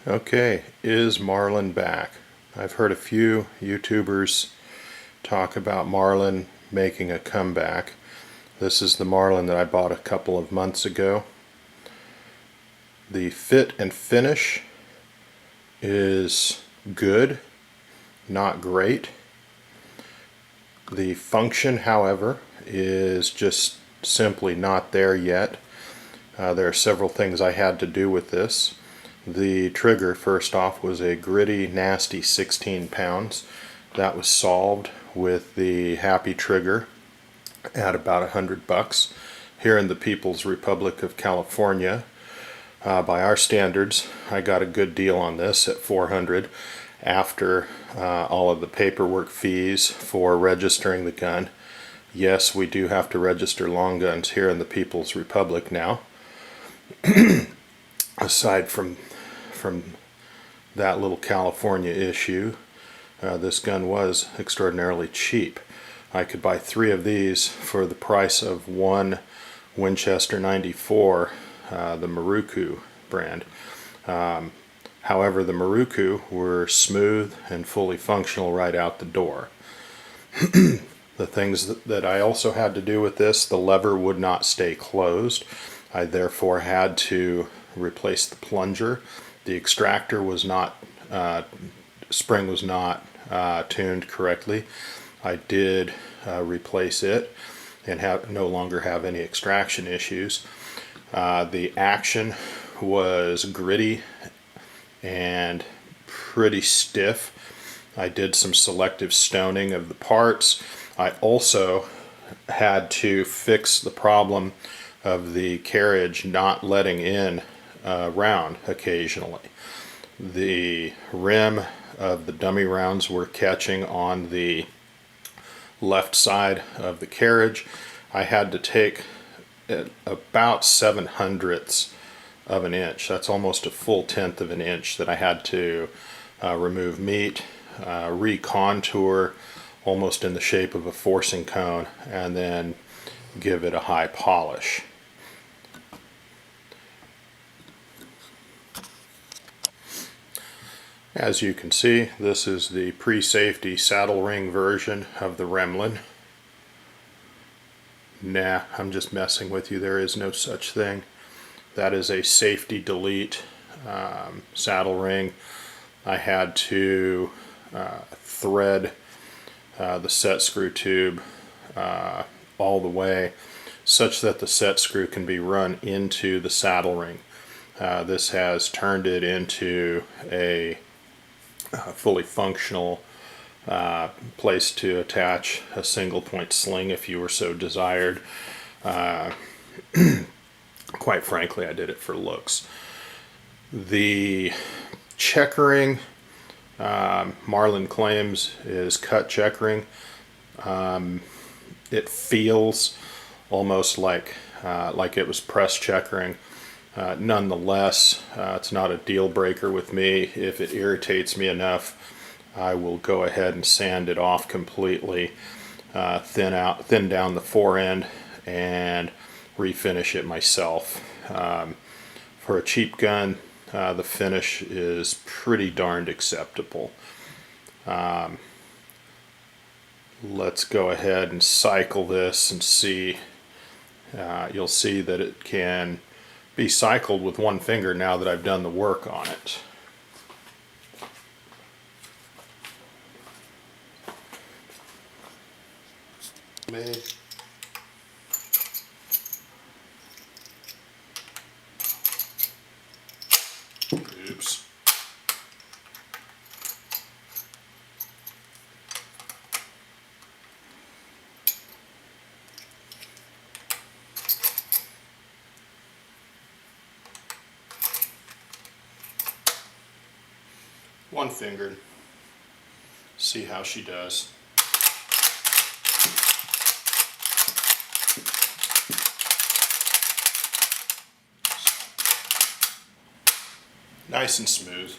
Okay, is Marlin back? I've heard a few YouTubers talk about Marlin making a comeback. This is the Marlin that I bought a couple of months ago. The fit and finish is good, not great. The function, however, is just simply not there yet. There are several things I had to do with this. The trigger, first off, was a gritty, nasty 16 pounds. That was solved with the Happy trigger at about $100 here in the People's Republic of California. By our standards, I got a good deal on this at $400 after all of the paperwork fees for registering the gun. Yes, we do have to register long guns here in the People's Republic now. Aside from that little California issue, this gun was extraordinarily cheap. I could buy 3 of these for the price of one Winchester 94, the Maruku brand. However, the Maruku were smooth and fully functional right out the door. The things that I also had to do with this, the lever would not stay closed. I therefore had to replace the plunger. The extractor was not, spring was not tuned correctly. I did replace it and no longer have any extraction issues. The action was gritty and pretty stiff. I did some selective stoning of the parts. I also had to fix the problem of the carriage not letting in round occasionally. The rim of the dummy rounds were catching on the left side of the carriage. I had to take about 7/100ths of an inch. That's almost a full 1/10 of an inch that I had to remove meat, recontour almost in the shape of a forcing cone, and then give it a high polish. As you can see, this is the pre-safety saddle ring version of the Remlin. Nah, I'm just messing with you. There is no such thing. That is a safety delete saddle ring. I had to thread the set screw tube all the way such that the set screw can be run into the saddle ring. This has turned it into a fully functional place to attach a single point sling if you were so desired. Quite frankly, I did it for looks. The checkering, Marlin claims, is cut checkering. It feels almost like it was press checkering. Nonetheless, it's not a deal breaker with me. If it irritates me enough, I will go ahead and sand it off completely, thin down the fore end, and refinish it myself. For a cheap gun, the finish is pretty darned acceptable. Let's go ahead and cycle this and see. You'll see that it can be cycled with one finger now that I've done the work on it. Oops. One fingered. See how she does. Nice and smooth.